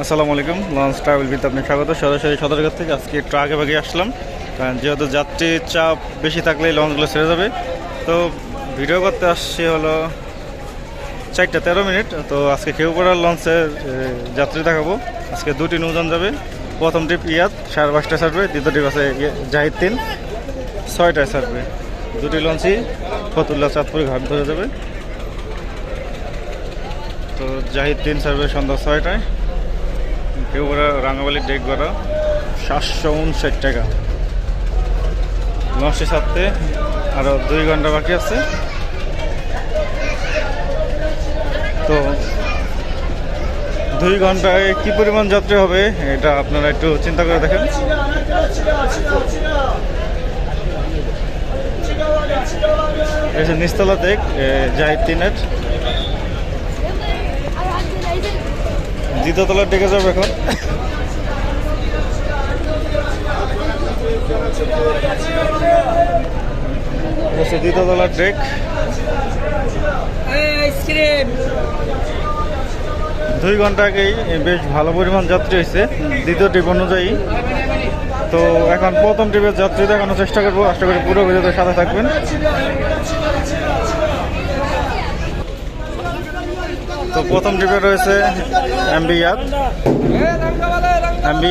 আসসালামু আলাইকুম। Launch travel বিথ আপনি স্বাগত। সরাসরি সদরঘাট থেকে আজকে একটু আগে ভাগে আসলাম, কারণ যেহেতু যাত্রীর চাপ বেশি থাকলেই লঞ্চগুলো ছেড়ে যাবে। তো ভিডিও করতে আসছি হলো 4:13। তো আজকে কেউপাড়ার লঞ্চের যাত্রী দেখাবো। আজকে দুটি নৌযান যাবে। প্রথম ট্রিপ ইয়াদ 5:30টায় ছাড়বে, দ্বিতীয় ট্রিপ আছে জাহিদ 3 6টায় ছাড়বে। দুটি লঞ্চই ফতুল্লা চাঁদপুর ঘাট ধরে যাবে। তো জাহিদ 3 ছাড়বে সন্ধ্যা 6টায়। কেউপাড়া রাঙাবালি ডেক ভাড়া 759 টাকা। লঞ্চে ছাড়তে আরও 2 ঘন্টা বাকি আছে। তো 2 ঘন্টায় কী পরিমাণ যাত্রী হবে এটা আপনারা একটু চিন্তা করে দেখেন। এই যে নিচতলা দেখ জাহিদ 3-এর দ্বিতীয়তলার ডেকে যাবে এখন। দ্বিতীয়তলার ডেক 2 ঘন্টা আগেই বেশ ভালো পরিমাণ যাত্রী হয়েছে দ্বিতীয় ট্রিপ অনুযায়ী। তো এখন প্রথম ট্রিপের যাত্রী দেখানোর চেষ্টা করবো। আশা করি পুরো ভিডিওতে সাথে থাকবেন। তো প্রথম ট্রিপে রয়েছে এমবি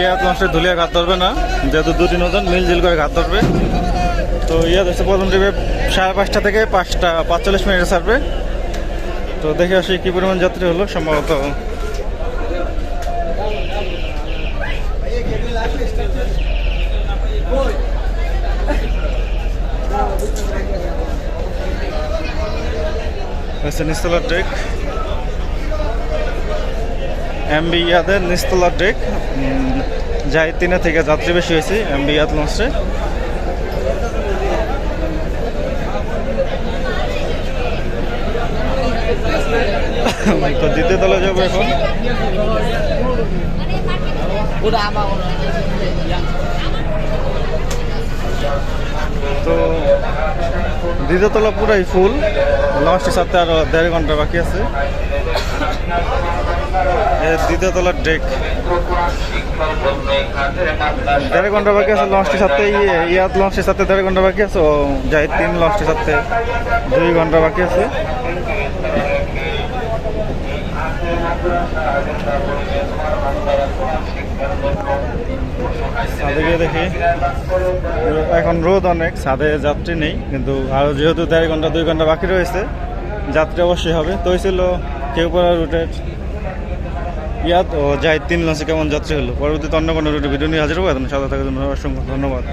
ইয়াদ লঞ্চে ধুলিয়া ঘাট ধরবে না, যেহেতু দুটি নতুন মিলজিল করে ঘাট ধরবে। তো ইয়াদ হচ্ছে প্রথম ট্রিপে 5:30 থেকে 5:45 ছাড়বে। তো দেখে আসি কী পরিমাণ যাত্রী হলো। সম্ভবত নিচতলার ডেক এমবি ইয়াদের নিচতলার ডেক। জাহিদ 3 থেকে যাত্রী বেশি হয়েছে এমবি ইয়াদ লঞ্চে। তো দ্বিতীয় তলা যাবো এখন। তো দ্বিতীয় তলা পুরাই ফুল। লঞ্চটি ছাড়তে আরো 1.5 ঘন্টা বাকি আছে। দ্বিতীয় তলার ডেক 1.5 ঘন্টা বাকি আছে লঞ্চটি ছাড়তে। ইয়াদ লঞ্চটি ছাড়তে 1.5 ঘন্টা বাকি আছে। ও জাহিদ 3 লঞ্চটি ছাড়তে 2 ঘন্টা বাকি আছে। ছাদে গিয়ে দেখি এখন রোদ অনেক, ছাদে যাত্রী নেই, কিন্তু আরও যেহেতু 1.5 ঘন্টা 2 ঘন্টা বাকি রয়েছে যাত্রী অবশ্যই হবে। তো ছিল কেউপাড়া রুটের ইয়াদ ও জাহিদ 3 লঞ্চে কেমন যাত্রী হলো। পরবর্তীতে অন্য কোনো রুটে ভিডিও নিয়ে হাজির হবো। এখন সাথে থাকার জন্য অসংখ্য ধন্যবাদ।